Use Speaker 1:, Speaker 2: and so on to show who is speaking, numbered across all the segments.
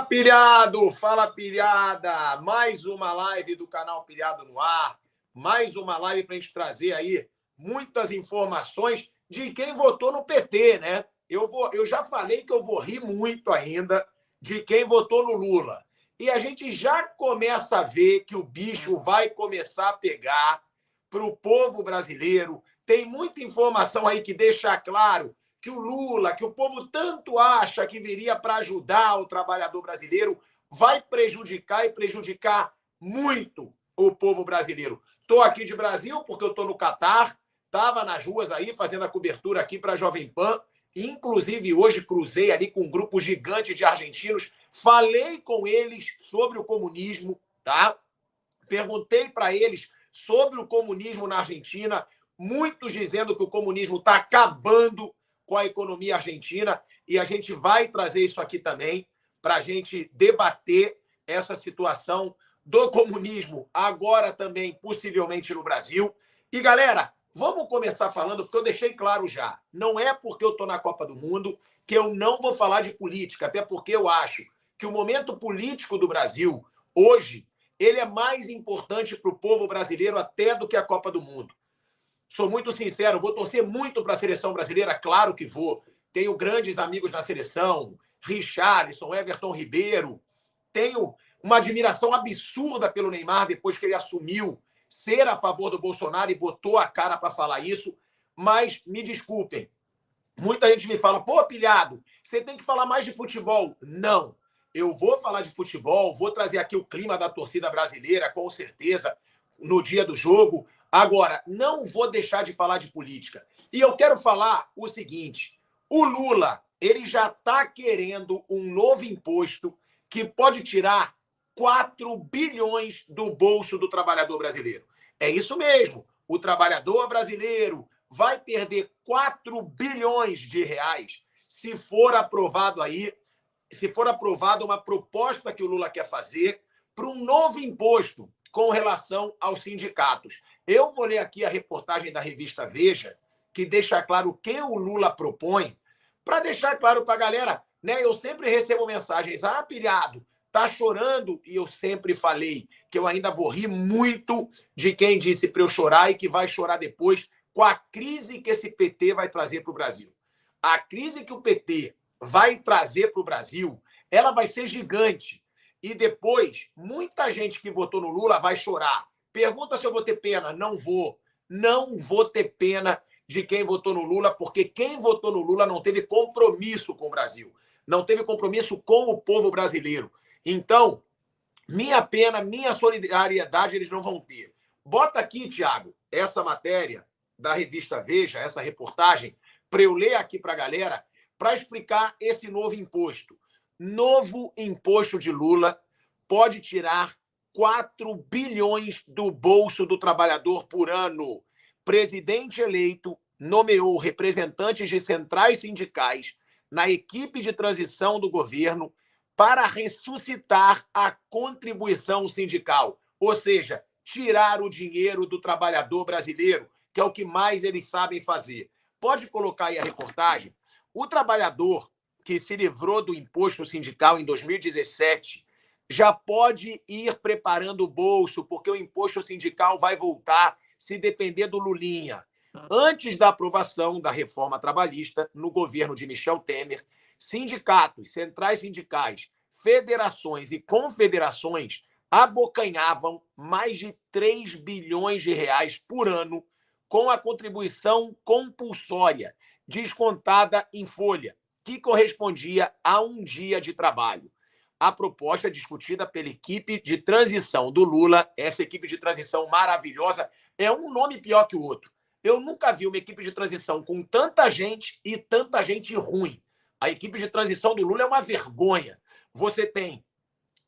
Speaker 1: Pilhado! Fala, pilhada! Mais uma live do canal Pilhado no ar. Mais uma live para a gente trazer aí muitas informações de quem votou no PT, né? Eu já falei que eu vou rir muito ainda de quem votou no Lula. E a gente já começa a ver que o bicho vai começar a pegar para o povo brasileiro. Tem muita informação aí que deixa claro que o Lula, que o povo tanto acha que viria para ajudar o trabalhador brasileiro, vai prejudicar e prejudicar muito o povo brasileiro. Estou aqui de Brasil porque eu estou no Catar, estava nas ruas aí fazendo a cobertura aqui para a Jovem Pan, inclusive hoje cruzei ali com um grupo gigante de argentinos, falei com eles sobre o comunismo, tá? Perguntei para eles sobre o comunismo na Argentina, muitos dizendo que o comunismo está acabando com a economia argentina, e a gente vai trazer isso aqui também para a gente debater essa situação do comunismo agora também, possivelmente, no Brasil. E, galera, vamos começar falando, porque eu deixei claro já, não é porque eu estou na Copa do Mundo que eu não vou falar de política, até porque eu acho que o momento político do Brasil, hoje, ele é mais importante para o povo brasileiro até do que a Copa do Mundo. Sou muito sincero, vou torcer muito para a seleção brasileira, claro que vou. Tenho grandes amigos na seleção, Richarlison, Everton Ribeiro. Tenho uma admiração absurda pelo Neymar depois que ele assumiu ser a favor do Bolsonaro e botou a cara para falar isso. Mas me desculpem, muita gente me fala, pô, pilhado, você tem que falar mais de futebol. Não, eu vou falar de futebol, vou trazer aqui o clima da torcida brasileira, com certeza, no dia do jogo. Agora, não vou deixar de falar de política. E eu quero falar o seguinte, o Lula, ele já está querendo um novo imposto que pode tirar 4 bilhões do bolso do trabalhador brasileiro. É isso mesmo, o trabalhador brasileiro vai perder 4 bilhões de reais se for aprovado aí, se for aprovada uma proposta que o Lula quer fazer para um novo imposto com relação aos sindicatos. Eu vou ler aqui a reportagem da revista Veja, que deixa claro o que o Lula propõe, para deixar claro para a galera, né? Eu sempre recebo mensagens, pilhado, tá chorando? E eu sempre falei que eu ainda vou rir muito de quem disse para eu chorar e que vai chorar depois com a crise que esse PT vai trazer para o Brasil. A crise que o PT vai trazer para o Brasil, ela vai ser gigante. E depois, muita gente que votou no Lula vai chorar. Pergunta se eu vou ter pena. Não vou. Não vou ter pena de quem votou no Lula, porque quem votou no Lula não teve compromisso com o Brasil. Não teve compromisso com o povo brasileiro. Então, minha pena, minha solidariedade eles não vão ter. Bota aqui, Tiago, essa matéria da revista Veja, essa reportagem, para eu ler aqui para a galera, para explicar esse novo imposto. Novo imposto de Lula pode tirar 4 bilhões do bolso do trabalhador por ano. Presidente eleito nomeou representantes de centrais sindicais na equipe de transição do governo para ressuscitar a contribuição sindical, ou seja, tirar o dinheiro do trabalhador brasileiro, que é o que mais eles sabem fazer. Pode colocar aí a reportagem? O trabalhador que se livrou do imposto sindical em 2017 já pode ir preparando o bolso, porque o imposto sindical vai voltar se depender do Lulinha. Antes da aprovação da reforma trabalhista no governo de Michel Temer, sindicatos, centrais sindicais, federações e confederações abocanhavam mais de 3 bilhões de reais por ano com a contribuição compulsória, descontada em folha, que correspondia a um dia de trabalho. A proposta discutida pela equipe de transição do Lula, essa equipe de transição maravilhosa, é um nome pior que o outro. Eu nunca vi uma equipe de transição com tanta gente e tanta gente ruim. A equipe de transição do Lula é uma vergonha. Você tem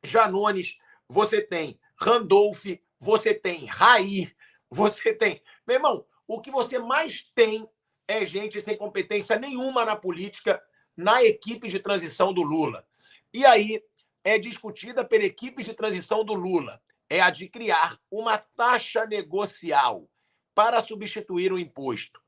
Speaker 1: Janones, você tem Randolph, você tem Rair, você tem... Meu irmão, o que você mais tem é gente sem competência nenhuma na política, na equipe de transição do Lula. E aí é discutida pela equipe de transição do Lula, é a de criar uma taxa negocial para substituir o imposto.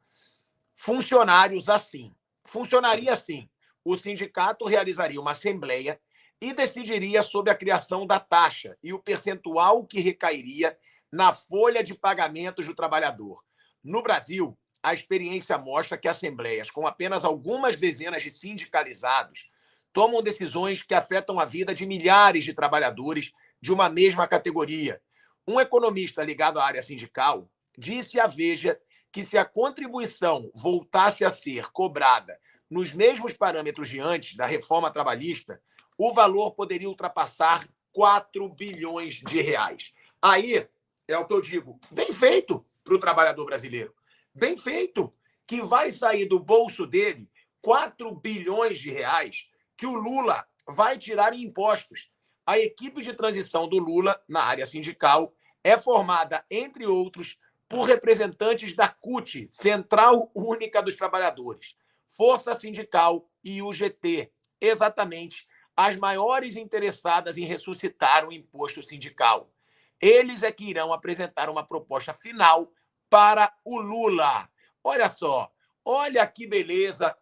Speaker 1: Funcionários assim. Funcionaria assim. O sindicato realizaria uma assembleia e decidiria sobre a criação da taxa e o percentual que recairia na folha de pagamentos do trabalhador. No Brasil, a experiência mostra que assembleias com apenas algumas dezenas de sindicalizados tomam decisões que afetam a vida de milhares de trabalhadores de uma mesma categoria. Um economista ligado à área sindical disse à Veja que se a contribuição voltasse a ser cobrada nos mesmos parâmetros de antes da reforma trabalhista, o valor poderia ultrapassar 4 bilhões de reais. Aí é o que eu digo, bem feito para o trabalhador brasileiro. Bem feito, que vai sair do bolso dele 4 bilhões de reais que o Lula vai tirar em impostos. A equipe de transição do Lula, na área sindical, é formada, entre outros, por representantes da CUT, Central Única dos Trabalhadores, Força Sindical e UGT, exatamente as maiores interessadas em ressuscitar o imposto sindical. Eles é que irão apresentar uma proposta final para o Lula. Olha só, olha que beleza,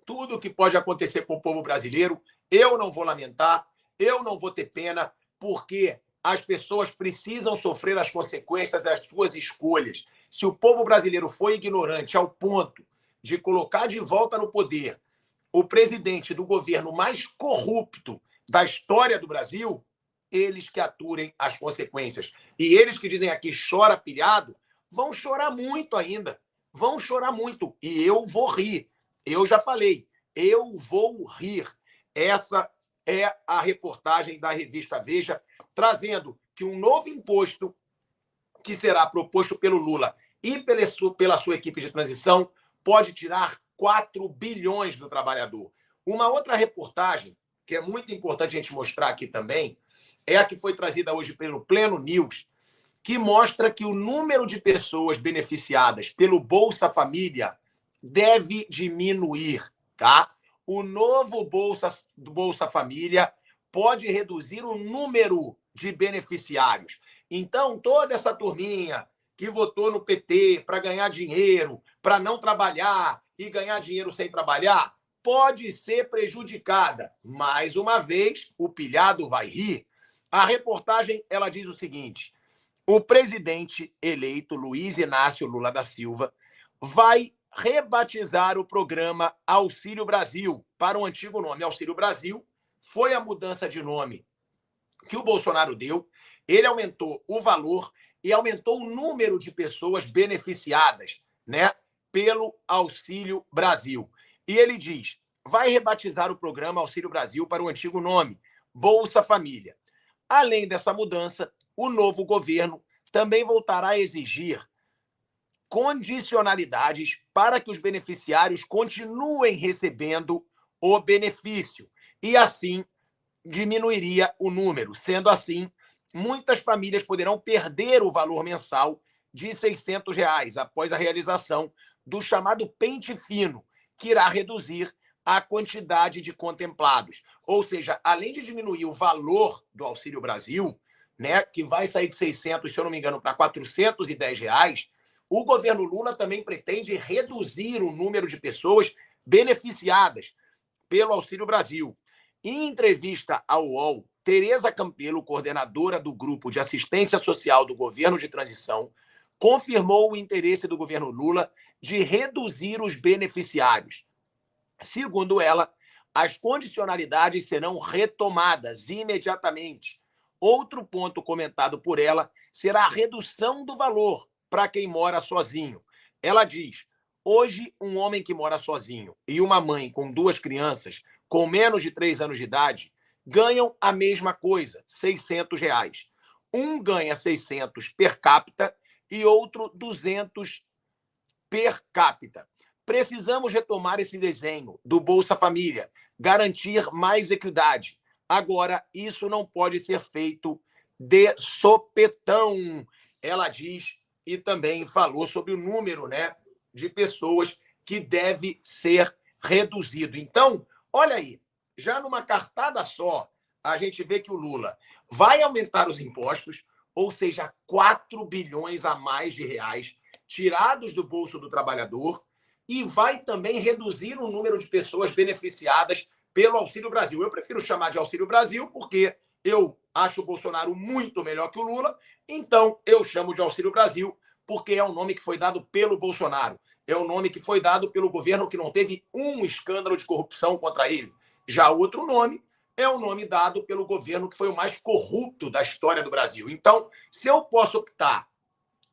Speaker 1: tudo o que pode acontecer com o povo brasileiro. Eu não vou lamentar, eu não vou ter pena, porque as pessoas precisam sofrer as consequências das suas escolhas. Se o povo brasileiro foi ignorante ao ponto de colocar de volta no poder o presidente do governo mais corrupto da história do Brasil, eles que aturem as consequências. E eles que dizem aqui chora pilhado, vão chorar muito ainda. Vão chorar muito. E eu vou rir. Eu já falei, eu vou rir. Essa é a reportagem da revista Veja, trazendo que um novo imposto que será proposto pelo Lula e pela sua equipe de transição pode tirar 4 bilhões do trabalhador. Uma outra reportagem, que é muito importante a gente mostrar aqui também, é a que foi trazida hoje pelo Pleno News, que mostra que o número de pessoas beneficiadas pelo Bolsa Família deve diminuir, tá? O novo Bolsa Família pode reduzir o número de beneficiários. Então, toda essa turminha que votou no PT para ganhar dinheiro, para não trabalhar e ganhar dinheiro sem trabalhar, pode ser prejudicada. Mais uma vez, o pilhado vai rir. A reportagem ela diz o seguinte: o presidente eleito Luiz Inácio Lula da Silva vai rebatizar o programa Auxílio Brasil para o antigo nome Auxílio Brasil. Foi a mudança de nome que o Bolsonaro deu. Ele aumentou o valor e aumentou o número de pessoas beneficiadas, né, pelo Auxílio Brasil. E ele diz, vai rebatizar o programa Auxílio Brasil para o antigo nome, Bolsa Família. Além dessa mudança, o novo governo também voltará a exigir condicionalidades para que os beneficiários continuem recebendo o benefício e, assim, diminuiria o número. Sendo assim, muitas famílias poderão perder o valor mensal de R$ 600 após a realização do chamado pente fino, que irá reduzir a quantidade de contemplados. Ou seja, além de diminuir o valor do Auxílio Brasil, né, que vai sair de 600, se eu não me engano, para R$ 410, o governo Lula também pretende reduzir o número de pessoas beneficiadas pelo Auxílio Brasil. Em entrevista ao UOL, Tereza Campelo, coordenadora do Grupo de Assistência Social do Governo de Transição, confirmou o interesse do governo Lula de reduzir os beneficiários. Segundo ela, as condicionalidades serão retomadas imediatamente. Outro ponto comentado por ela será a redução do valor para quem mora sozinho. Ela diz, hoje, um homem que mora sozinho e uma mãe com 2 crianças com menos de 3 anos de idade ganham a mesma coisa, R$ 600. Um ganha 600 per capita e outro 200 per capita. Precisamos retomar esse desenho do Bolsa Família, garantir mais equidade. Agora, isso não pode ser feito de sopetão, ela diz, e também falou sobre o número, né, de pessoas que deve ser reduzido. Então, olha aí, já numa cartada só, a gente vê que o Lula vai aumentar os impostos, ou seja, 4 bilhões a mais de reais tirados do bolso do trabalhador, e vai também reduzir o número de pessoas beneficiadas pelo Auxílio Brasil. Eu prefiro chamar de Auxílio Brasil porque eu acho o Bolsonaro muito melhor que o Lula, então eu chamo de Auxílio Brasil porque é o nome que foi dado pelo Bolsonaro. É o nome que foi dado pelo governo que não teve um escândalo de corrupção contra ele. Já outro nome é o nome dado pelo governo que foi o mais corrupto da história do Brasil. Então, se eu posso optar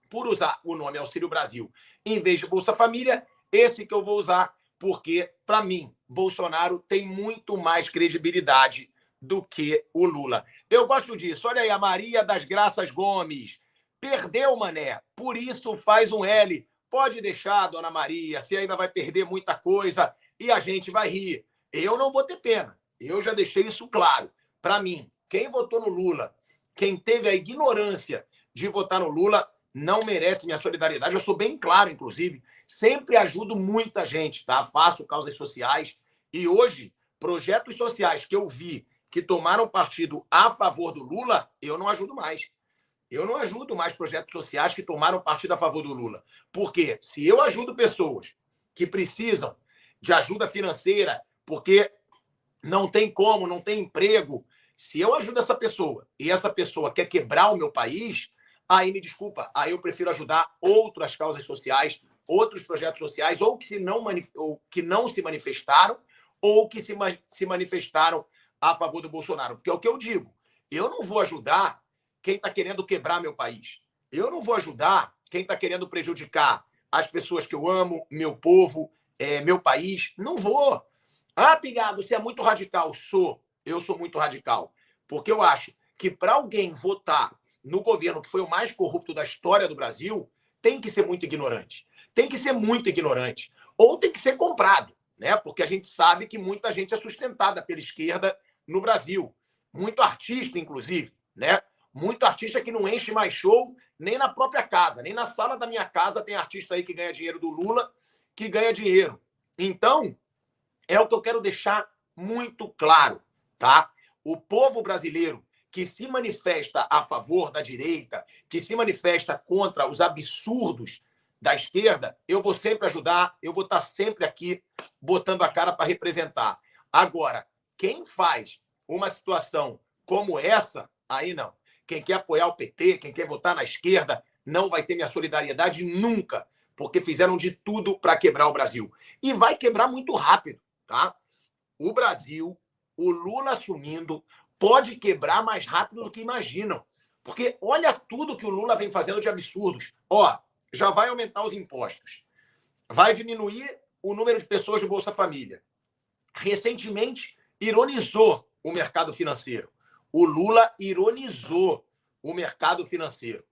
Speaker 1: por usar o nome Auxílio Brasil em vez de Bolsa Família, esse que eu vou usar, porque, para mim, Bolsonaro tem muito mais credibilidade do que o Lula. Eu gosto disso. Olha aí, a Maria das Graças Gomes. Perdeu, mané. Por isso faz um L. Pode deixar, dona Maria, você ainda vai perder muita coisa e a gente vai rir. Eu não vou ter pena. Eu já deixei isso claro. Para mim, quem votou no Lula, quem teve a ignorância de votar no Lula, não merece minha solidariedade. Eu sou bem claro, inclusive. Sempre ajudo muita gente, tá? Faço causas sociais. E hoje, projetos sociais que eu vi que tomaram partido a favor do Lula, eu não ajudo mais. Eu não ajudo mais projetos sociais que tomaram partido a favor do Lula. Porque se eu ajudo pessoas que precisam de ajuda financeira, porque não tem como, não tem emprego, se eu ajudo essa pessoa e essa pessoa quer quebrar o meu país, aí me desculpa, aí eu prefiro ajudar outras causas sociais, outros projetos sociais, ou que não se manifestaram, ou que se manifestaram a favor do Bolsonaro. Porque é o que eu digo, eu não vou ajudar quem está querendo quebrar meu país. Eu não vou ajudar quem está querendo prejudicar as pessoas que eu amo, meu povo, meu país. Não vou. Ah, Pilhado, você é muito radical. Eu sou muito radical. Porque eu acho que para alguém votar no governo que foi o mais corrupto da história do Brasil, tem que ser muito ignorante. Tem que ser muito ignorante. Ou tem que ser comprado, né? Porque a gente sabe que muita gente é sustentada pela esquerda no Brasil. Muito artista, inclusive, né? Muito artista que não enche mais show nem na própria casa, nem na sala da minha casa tem artista aí que ganha dinheiro do Lula, que ganha dinheiro. Então, é o que eu quero deixar muito claro, tá? O povo brasileiro que se manifesta a favor da direita, que se manifesta contra os absurdos da esquerda, eu vou sempre ajudar, eu vou estar sempre aqui botando a cara para representar. Agora, quem faz uma situação como essa, aí não. Quem quer apoiar o PT, quem quer votar na esquerda, não vai ter minha solidariedade nunca, porque fizeram de tudo para quebrar o Brasil. E vai quebrar muito rápido, tá? O Brasil, o Lula assumindo, pode quebrar mais rápido do que imaginam. Porque olha tudo que o Lula vem fazendo de absurdos. Ó, já vai aumentar os impostos, vai diminuir o número de pessoas do Bolsa Família. Recentemente, ironizou o mercado financeiro. O Lula ironizou o mercado financeiro.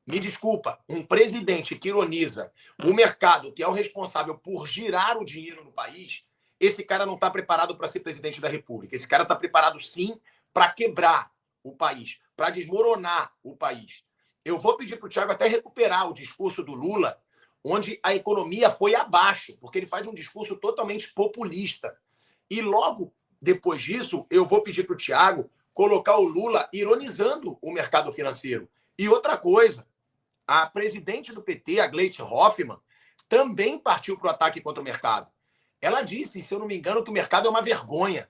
Speaker 1: Me desculpa, um presidente que ironiza o mercado, que é o responsável por girar o dinheiro no país, esse cara não está preparado para ser presidente da República. Esse cara está preparado, sim, para quebrar o país, para desmoronar o país. Eu vou pedir para o Thiago até recuperar o discurso do Lula, onde a economia foi abaixo, porque ele faz um discurso totalmente populista. E logo depois disso, eu vou pedir para o Thiago colocar o Lula ironizando o mercado financeiro. E outra coisa, a presidente do PT, a Gleice Hoffmann, também partiu para o ataque contra o mercado. Ela disse, se eu não me engano, que o mercado é uma vergonha,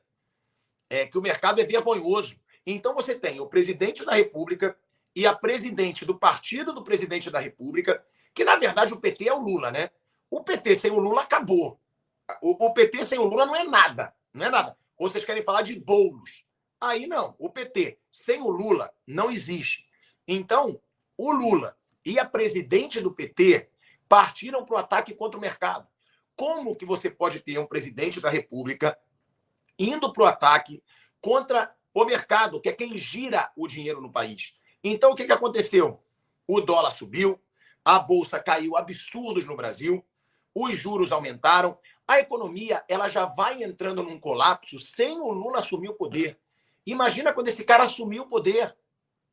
Speaker 1: que o mercado é vergonhoso. Então você tem o presidente da República e a presidente do partido do presidente da República, que na verdade o PT é o Lula, né? O PT sem o Lula acabou. O PT sem o Lula não é nada, não é nada. Ou vocês querem falar de bolos? Aí não, o PT sem o Lula não existe. Então, o Lula e a presidente do PT partiram para o ataque contra o mercado. Como que você pode ter um presidente da República indo para o ataque contra o mercado, que é quem gira o dinheiro no país? Então, o que aconteceu? O dólar subiu, a bolsa caiu absurdos no Brasil, os juros aumentaram, a economia ela já vai entrando num colapso sem o Lula assumir o poder. Imagina quando esse cara assumir o poder.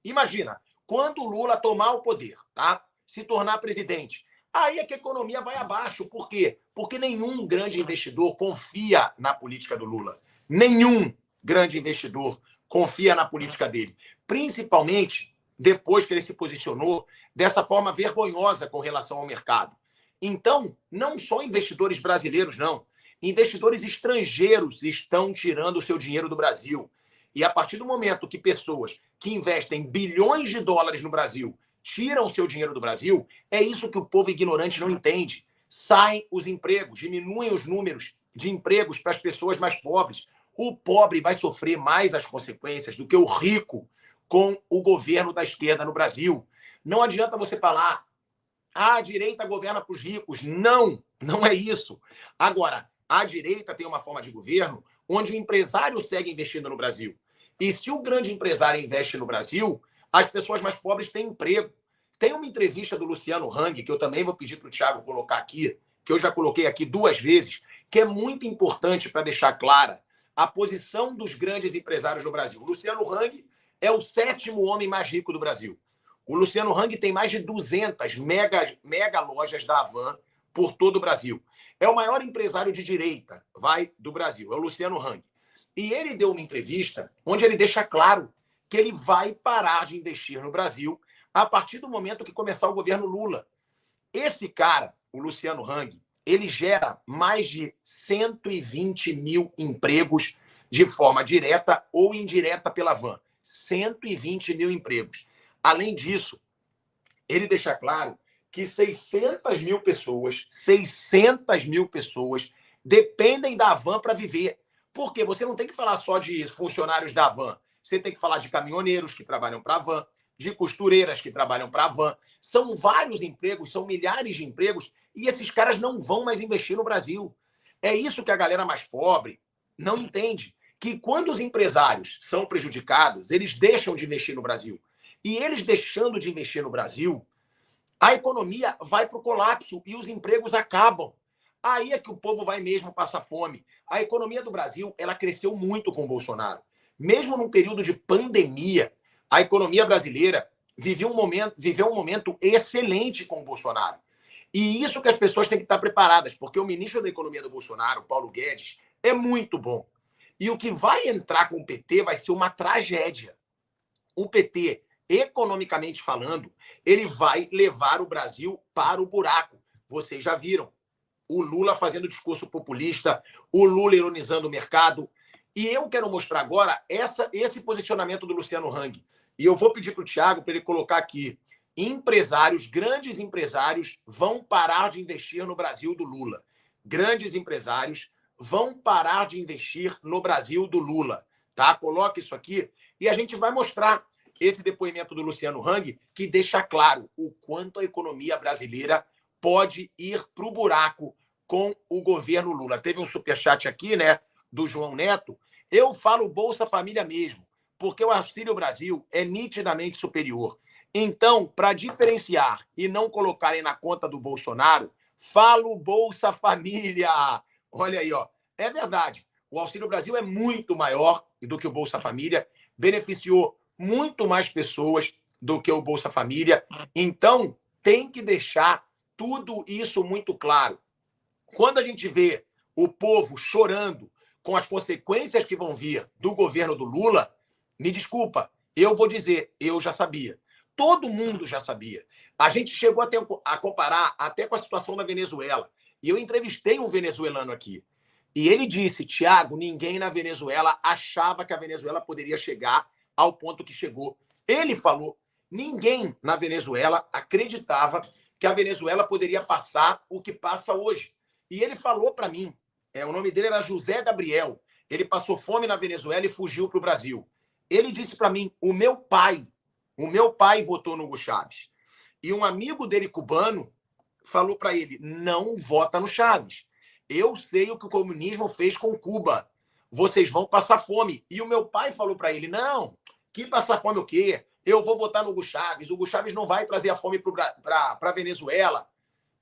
Speaker 1: Imagina, quando o Lula tomar o poder, tá? Se tornar presidente. Aí é que a economia vai abaixo. Por quê? Porque nenhum grande investidor confia na política do Lula. Nenhum grande investidor confia na política dele. Principalmente depois que ele se posicionou dessa forma vergonhosa com relação ao mercado. Então, não só investidores brasileiros, não. Investidores estrangeiros estão tirando o seu dinheiro do Brasil. E a partir do momento que pessoas que investem bilhões de dólares no Brasil tiram o seu dinheiro do Brasil, é isso que o povo ignorante não entende. Saem os empregos, diminuem os números de empregos para as pessoas mais pobres. O pobre vai sofrer mais as consequências do que o rico com o governo da esquerda no Brasil. Não adianta você falar, a direita governa para os ricos. Não, não é isso. Agora, a direita tem uma forma de governo onde o empresário segue investindo no Brasil. E se o grande empresário investe no Brasil, as pessoas mais pobres têm emprego. Tem uma entrevista do Luciano Hang, que eu também vou pedir para o Thiago colocar aqui, que eu já coloquei aqui 2 vezes, que é muito importante para deixar clara a posição dos grandes empresários no Brasil. O Luciano Hang é o 7º homem mais rico do Brasil. O Luciano Hang tem mais de 200 mega lojas da Havan por todo o Brasil. É o maior empresário de direita, do Brasil, é o Luciano Hang. E ele deu uma entrevista onde ele deixa claro que ele vai parar de investir no Brasil a partir do momento que começar o governo Lula. Esse cara, o Luciano Hang, ele gera mais de 120 mil empregos de forma direta ou indireta pela Havan. 120 mil empregos. Além disso, ele deixa claro que 600 mil pessoas dependem da Havan para viver. Porque você não tem que falar só de funcionários da Havan. Você tem que falar de caminhoneiros que trabalham para a Havan, de costureiras que trabalham para a Havan. São vários empregos, são milhares de empregos, e esses caras não vão mais investir no Brasil. É isso que a galera mais pobre não entende, que quando os empresários são prejudicados, eles deixam de investir no Brasil. E eles deixando de investir no Brasil, a economia vai para o colapso e os empregos acabam. Aí é que o povo vai mesmo passar fome. A economia do Brasil, ela cresceu muito com o Bolsonaro. Mesmo num período de pandemia, a economia brasileira viveu um momento excelente com o Bolsonaro. E isso que as pessoas têm que estar preparadas, porque o ministro da Economia do Bolsonaro, Paulo Guedes, é muito bom. E o que vai entrar com o PT vai ser uma tragédia. O PT, economicamente falando, ele vai levar o Brasil para o buraco. Vocês já viram. O Lula fazendo discurso populista, o Lula ironizando o mercado. E eu quero mostrar agora esse posicionamento do Luciano Hang. E eu vou pedir para o Thiago para ele colocar aqui. Empresários, grandes empresários, vão parar de investir no Brasil do Lula. Grandes empresários vão parar de investir no Brasil do Lula. Tá? Coloque isso aqui e a gente vai mostrar esse depoimento do Luciano Hang, que deixa claro o quanto a economia brasileira pode ir para o buraco com o governo Lula. Teve um superchat aqui, né, do João Neto. Eu falo Bolsa Família mesmo, porque o Auxílio Brasil é nitidamente superior. Então, para diferenciar e não colocarem na conta do Bolsonaro, falo Bolsa Família. Olha aí, ó. É verdade. O Auxílio Brasil é muito maior do que o Bolsa Família, beneficiou muito mais pessoas do que o Bolsa Família. Então, tem que deixar tudo isso muito claro. Quando a gente vê o povo chorando com as consequências que vão vir do governo do Lula, me desculpa, eu vou dizer, eu já sabia. Todo mundo já sabia. A gente chegou a comparar até com a situação da Venezuela. E eu entrevistei um venezuelano aqui. E ele disse, Thiago, ninguém na Venezuela achava que a Venezuela poderia chegar ao ponto que chegou. Ele falou, ninguém na Venezuela acreditava que a Venezuela poderia passar o que passa hoje. E ele falou para mim, o nome dele era José Gabriel, ele passou fome na Venezuela e fugiu para o Brasil. Ele disse para mim, o meu pai votou no Hugo Chávez. E um amigo dele cubano falou para ele, não vota no Chávez. Eu sei o que o comunismo fez com Cuba. Vocês vão passar fome. E o meu pai falou para ele, não, que passar fome o quê? Eu vou votar no Hugo Chávez. O Hugo Chávez não vai trazer a fome para a Venezuela.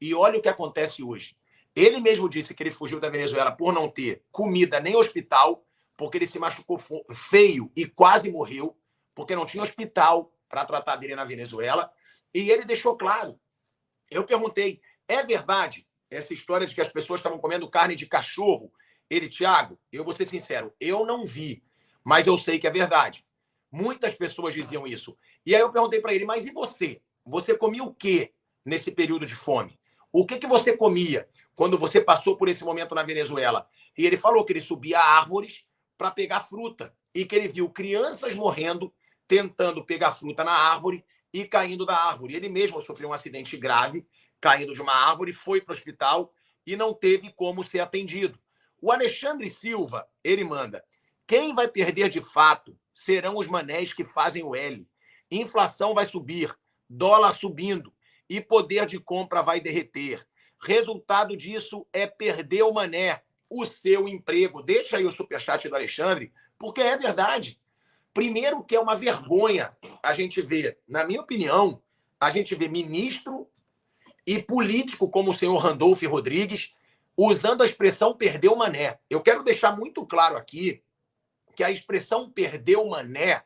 Speaker 1: E olha o que acontece hoje. Ele mesmo disse que ele fugiu da Venezuela por não ter comida nem hospital, porque ele se machucou feio e quase morreu, porque não tinha hospital para tratar dele na Venezuela. E ele deixou claro. Eu perguntei, é verdade essa história de que as pessoas estavam comendo carne de cachorro? Ele, Thiago, eu vou ser sincero, eu não vi, mas eu sei que é verdade. Muitas pessoas diziam isso. E aí eu perguntei para ele, mas e você? Você comia o quê nesse período de fome? O que você comia? quando você passou por esse momento na Venezuela. E ele falou que ele subia árvores para pegar fruta e que ele viu crianças morrendo tentando pegar fruta na árvore e caindo da árvore. Ele mesmo sofreu um acidente grave, caindo de uma árvore, foi para o hospital e não teve como ser atendido. O Alexandre Silva, ele manda: quem vai perder de fato serão os manés que fazem o L. Inflação vai subir, dólar subindo e poder de compra vai derreter. Resultado disso é perder o mané, o seu emprego. Deixa aí o superchat do Alexandre, porque é verdade. Primeiro que é uma vergonha a gente ver, na minha opinião, a gente vê ministro e político como o senhor Randolph Rodrigues usando a expressão perder o mané. Eu quero deixar muito claro aqui que a expressão perder o mané,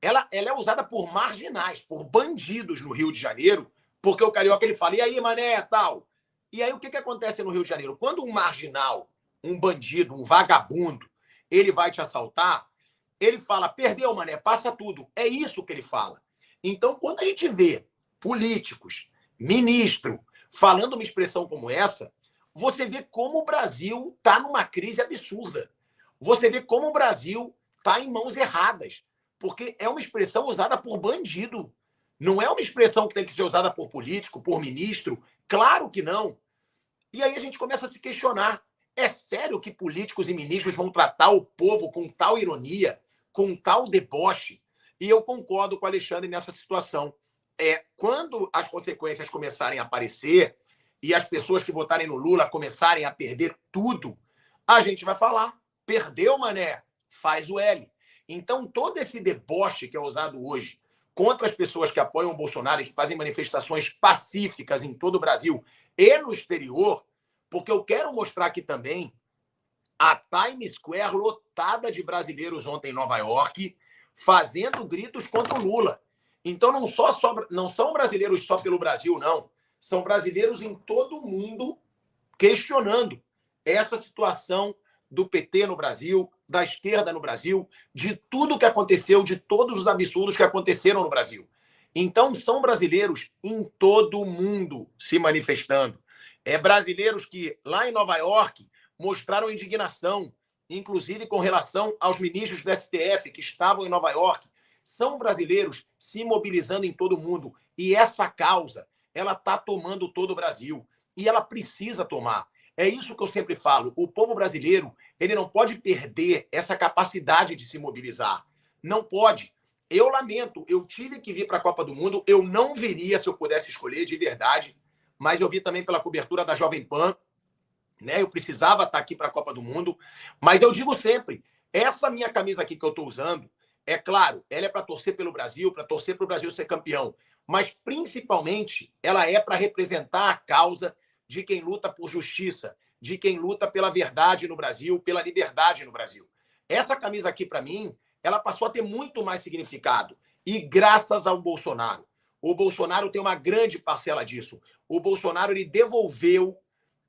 Speaker 1: ela é usada por marginais, por bandidos no Rio de Janeiro, porque o carioca ele fala, e aí, mané, tal. E aí o que acontece no Rio de Janeiro? Quando um marginal, um bandido, um vagabundo, ele vai te assaltar, ele fala, perdeu, mané, passa tudo. É isso que ele fala. Então, quando a gente vê políticos, ministro, falando uma expressão como essa, você vê como o Brasil está numa crise absurda. Você vê como o Brasil está em mãos erradas. Porque é uma expressão usada por bandido. Não é uma expressão que tem que ser usada por político, por ministro. Claro que não. E aí a gente começa a se questionar. É sério que políticos e ministros vão tratar o povo com tal ironia, com tal deboche? E eu concordo com o Alexandre nessa situação. Quando as consequências começarem a aparecer e as pessoas que votarem no Lula começarem a perder tudo, a gente vai falar, perdeu, mané, faz o L. Então, todo esse deboche que é usado hoje contra as pessoas que apoiam o Bolsonaro e que fazem manifestações pacíficas em todo o Brasil e no exterior, porque eu quero mostrar aqui também a Times Square lotada de brasileiros ontem em Nova York, fazendo gritos contra o Lula. Então, não são brasileiros só pelo Brasil, não. São brasileiros em todo o mundo questionando essa situação do PT no Brasil, da esquerda no Brasil, de tudo que aconteceu, de todos os absurdos que aconteceram no Brasil. Então, são brasileiros em todo o mundo se manifestando. Brasileiros que, lá em Nova York, mostraram indignação, inclusive com relação aos ministros do STF que estavam em Nova York. São brasileiros se mobilizando em todo o mundo. E essa causa, ela está tomando todo o Brasil. E ela precisa tomar. É isso que eu sempre falo. O povo brasileiro, ele não pode perder essa capacidade de se mobilizar. Não pode. Eu lamento. Eu tive que vir para a Copa do Mundo. Eu não viria se eu pudesse escolher, de verdade. Mas eu vi também pela cobertura da Jovem Pan. Né? Eu precisava estar aqui para a Copa do Mundo. Mas eu digo sempre, essa minha camisa aqui que eu estou usando, é claro, ela é para torcer pelo Brasil, para torcer para o Brasil ser campeão. Mas, principalmente, ela é para representar a causa de quem luta por justiça, de quem luta pela verdade no Brasil, pela liberdade no Brasil. Essa camisa aqui, para mim, ela passou a ter muito mais significado. E graças ao Bolsonaro. O Bolsonaro tem uma grande parcela disso. O Bolsonaro, ele devolveu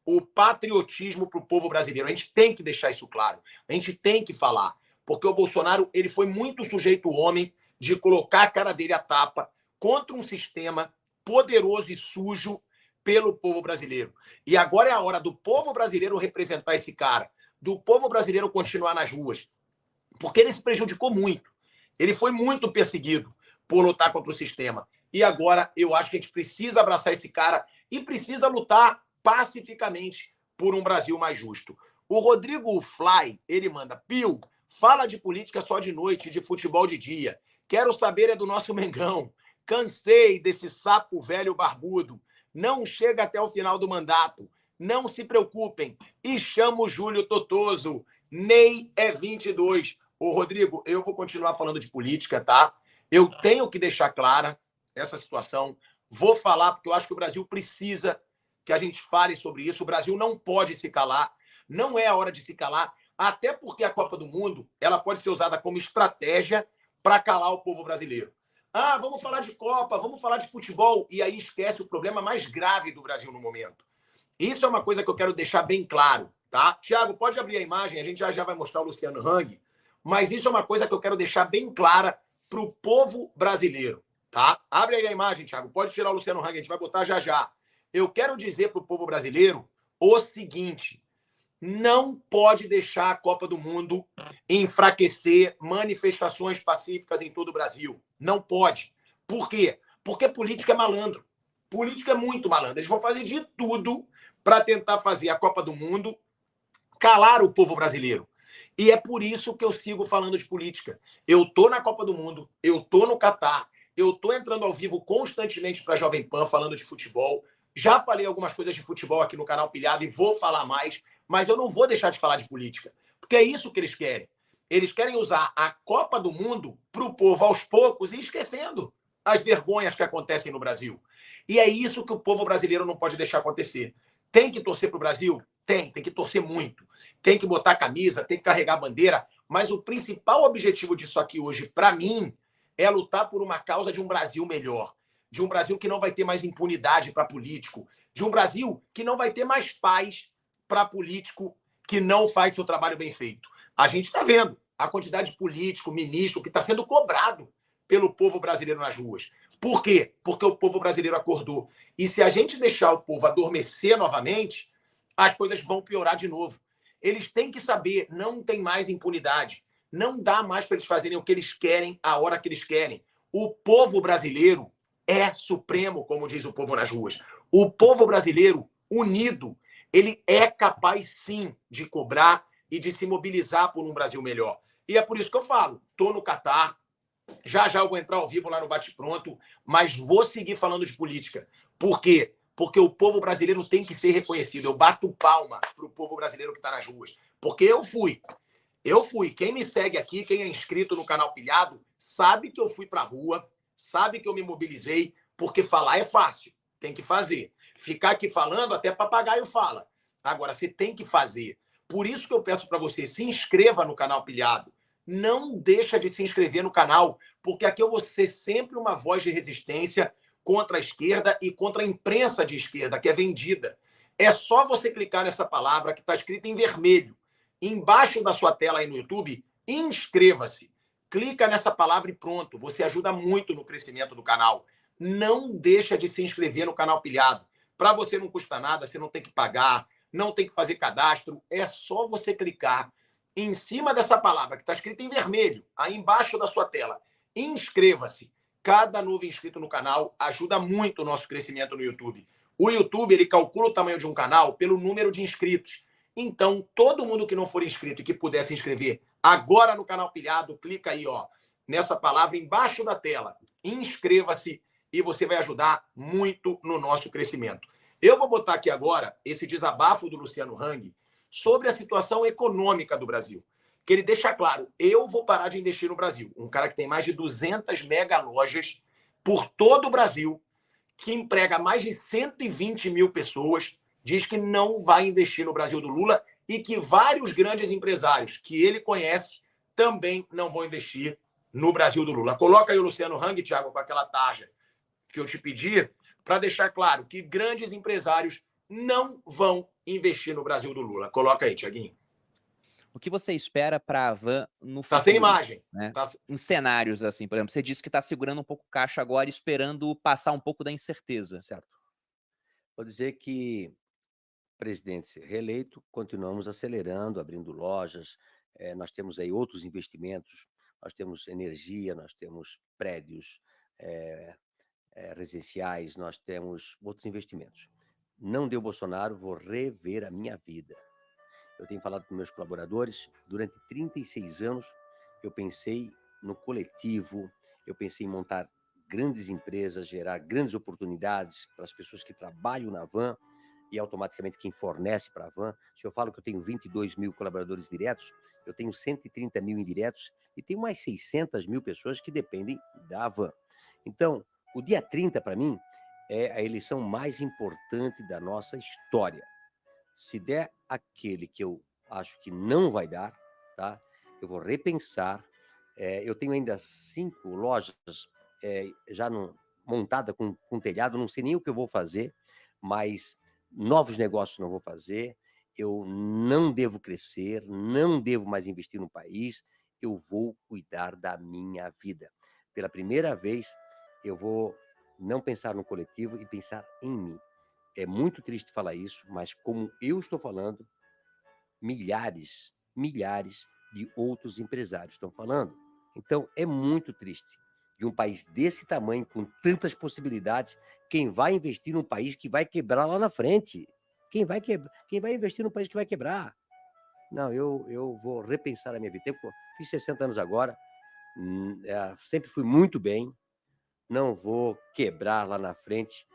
Speaker 1: o patriotismo para o povo brasileiro. A gente tem que deixar isso claro. A gente tem que falar. Porque o Bolsonaro, ele foi muito sujeito homem de colocar a cara dele à tapa contra um sistema poderoso e sujo pelo povo brasileiro. E agora é a hora do povo brasileiro representar esse cara, do povo brasileiro continuar nas ruas, porque ele se prejudicou muito. Ele foi muito perseguido por lutar contra o sistema. E agora eu acho que a gente precisa abraçar esse cara e precisa lutar pacificamente por um Brasil mais justo. O Rodrigo Fly, ele manda, Pio, fala de política só de noite, de futebol de dia. Quero saber do nosso Mengão. Cansei desse sapo velho barbudo. Não chega até o final do mandato. Não se preocupem. E chamo o Júlio Totoso. Ney é 22. Ô, Rodrigo, eu vou continuar falando de política, tá? Eu tenho que deixar clara essa situação. Vou falar porque eu acho que o Brasil precisa que a gente fale sobre isso. O Brasil não pode se calar. Não é a hora de se calar. Até porque a Copa do Mundo ela pode ser usada como estratégia para calar o povo brasileiro. Ah, vamos falar de Copa, vamos falar de futebol. E aí esquece o problema mais grave do Brasil no momento. Isso é uma coisa que eu quero deixar bem claro, tá? Tiago, pode abrir a imagem, a gente já vai mostrar o Luciano Hang, mas isso é uma coisa que eu quero deixar bem clara para o povo brasileiro, tá? Abre aí a imagem, Tiago, pode tirar o Luciano Hang, a gente vai botar já já. Eu quero dizer para o povo brasileiro o seguinte: não pode deixar a Copa do Mundo enfraquecer manifestações pacíficas em todo o Brasil. Não pode. Por quê? Porque política é malandro. Política é muito malandro. Eles vão fazer de tudo para tentar fazer a Copa do Mundo calar o povo brasileiro. E é por isso que eu sigo falando de política. Eu tô na Copa do Mundo, eu tô no Catar, eu tô entrando ao vivo constantemente para a Jovem Pan falando de futebol. Já falei algumas coisas de futebol aqui no canal Pilhado e vou falar mais, mas eu não vou deixar de falar de política, porque é isso que eles querem. Eles querem usar a Copa do Mundo para o povo aos poucos e esquecendo as vergonhas que acontecem no Brasil. E é isso que o povo brasileiro não pode deixar acontecer. Tem que torcer para o Brasil? Tem que torcer muito. Tem que botar camisa, tem que carregar a bandeira. Mas o principal objetivo disso aqui hoje, para mim, é lutar por uma causa de um Brasil melhor. De um Brasil que não vai ter mais impunidade para político. De um Brasil que não vai ter mais paz para político que não faz seu trabalho bem feito. A gente está vendo a quantidade de político, ministro, que está sendo cobrado pelo povo brasileiro nas ruas. Por quê? Porque o povo brasileiro acordou. E se a gente deixar o povo adormecer novamente, as coisas vão piorar de novo. Eles têm que saber, não tem mais impunidade. Não dá mais para eles fazerem o que eles querem, a hora que eles querem. O povo brasileiro é supremo, como diz o povo nas ruas. O povo brasileiro, unido, ele é capaz, sim, de cobrar e de se mobilizar por um Brasil melhor. E é por isso que eu falo, estou no Catar, já eu vou entrar ao vivo lá no Bate Pronto, mas vou seguir falando de política. Por quê? Porque o povo brasileiro tem que ser reconhecido. Eu bato palma para o povo brasileiro que está nas ruas. Porque eu fui. Eu fui. Quem me segue aqui, quem é inscrito no canal Pilhado, sabe que eu fui para a rua, sabe que eu me mobilizei, porque falar é fácil. Tem que fazer. Ficar aqui falando, até papagaio fala. Agora, você tem que fazer. Por isso que eu peço para você, se inscreva no canal Pilhado. Não deixa de se inscrever no canal, porque aqui eu vou ser sempre uma voz de resistência contra a esquerda e contra a imprensa de esquerda, que é vendida. É só você clicar nessa palavra que está escrita em vermelho, embaixo da sua tela aí no YouTube, inscreva-se. Clica nessa palavra e pronto. Você ajuda muito no crescimento do canal. Não deixa de se inscrever no canal Pilhado. Para você não custa nada, você não tem que pagar, não tem que fazer cadastro. É só você clicar em cima dessa palavra que está escrita em vermelho, aí embaixo da sua tela. Inscreva-se. Cada novo inscrito no canal ajuda muito o nosso crescimento no YouTube. O YouTube, ele calcula o tamanho de um canal pelo número de inscritos. Então, todo mundo que não for inscrito e que puder se inscrever agora no canal Pilhado, clica aí, ó, nessa palavra embaixo da tela. Inscreva-se e você vai ajudar muito no nosso crescimento. Eu vou botar aqui agora esse desabafo do Luciano Hang sobre a situação econômica do Brasil. Que ele deixa claro, eu vou parar de investir no Brasil. Um cara que tem mais de 200 mega lojas por todo o Brasil, que emprega mais de 120 mil pessoas, diz que não vai investir no Brasil do Lula e que vários grandes empresários que ele conhece também não vão investir no Brasil do Lula. Coloca aí o Luciano Hang, Thiago, com aquela tarja que eu te pedi, para deixar claro que grandes empresários não vão investir no Brasil do Lula. Coloca aí, Thiaguinho.
Speaker 2: O que você espera para a Van no
Speaker 1: Tá sem
Speaker 2: futuro,
Speaker 1: imagem.
Speaker 2: né?
Speaker 1: Tá...
Speaker 2: Em cenários, assim, por exemplo, você disse que está segurando um pouco caixa agora, esperando passar um pouco da incerteza.
Speaker 3: Certo. Vou dizer que, presidente reeleito, continuamos acelerando, abrindo lojas, nós temos aí outros investimentos, nós temos energia, nós temos prédios residenciais, nós temos outros investimentos. Não deu Bolsonaro, vou rever a minha vida. Eu tenho falado com meus colaboradores, durante 36 anos eu pensei no coletivo, eu pensei em montar grandes empresas, gerar grandes oportunidades para as pessoas que trabalham na Van e automaticamente quem fornece para a Van. Se eu falo que eu tenho 22 mil colaboradores diretos, eu tenho 130 mil indiretos e tenho mais 600 mil pessoas que dependem da Van. Então, o dia 30 para mim é a eleição mais importante da nossa história. Se der aquele que eu acho que não vai dar, tá? Eu vou repensar. Eu tenho ainda 5 lojas já montada com telhado, não sei nem o que eu vou fazer, mas novos negócios não vou fazer. Eu não devo crescer, não devo mais investir no país. Eu vou cuidar da minha vida. Pela primeira vez, eu vou não pensar no coletivo e pensar em mim. é muito triste falar isso, mas como eu estou falando, milhares de outros empresários estão falando. Então, é muito triste. De um país desse tamanho, com tantas possibilidades, quem vai investir num país que vai quebrar lá na frente? Quem vai investir num país que vai quebrar? Não, eu vou repensar a minha vida. Eu fiz 60 anos agora, sempre fui muito bem, não vou quebrar lá na frente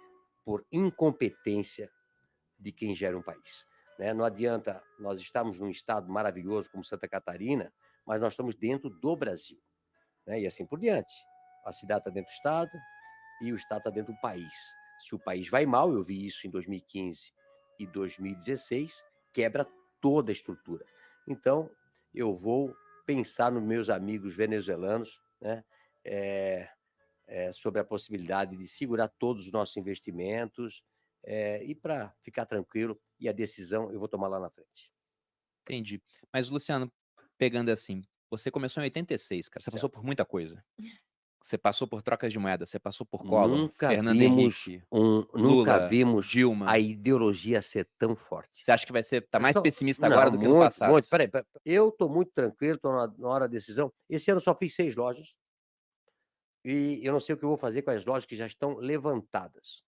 Speaker 3: por incompetência de quem gera um país. Né? Não adianta nós estarmos num estado maravilhoso como Santa Catarina, mas nós estamos dentro do Brasil. Né? E assim por diante. A cidade está dentro do estado e o estado está dentro do país. Se o país vai mal, eu vi isso em 2015 e 2016, quebra toda a estrutura. Então, eu vou pensar nos meus amigos venezuelanos, né? Sobre a possibilidade de segurar todos os nossos investimentos, e para ficar tranquilo, e a decisão eu vou tomar lá na frente.
Speaker 2: Entendi. Mas, Luciano, pegando assim, você começou em 86, cara, você passou por muita coisa. Você passou por trocas de moeda, você passou por Collor, Fernando Henrique,
Speaker 3: Nunca
Speaker 2: Lula,
Speaker 3: vimos
Speaker 2: Dilma.
Speaker 3: a ideologia ser tão forte.
Speaker 2: Você acha que tá mais pessimista
Speaker 3: Não,
Speaker 2: agora do que no passado?
Speaker 3: Muito. Peraí, eu estou muito tranquilo, estou na hora da decisão. Esse ano só fiz 6 lojas. E eu não sei o que eu vou fazer com as lojas que já estão levantadas.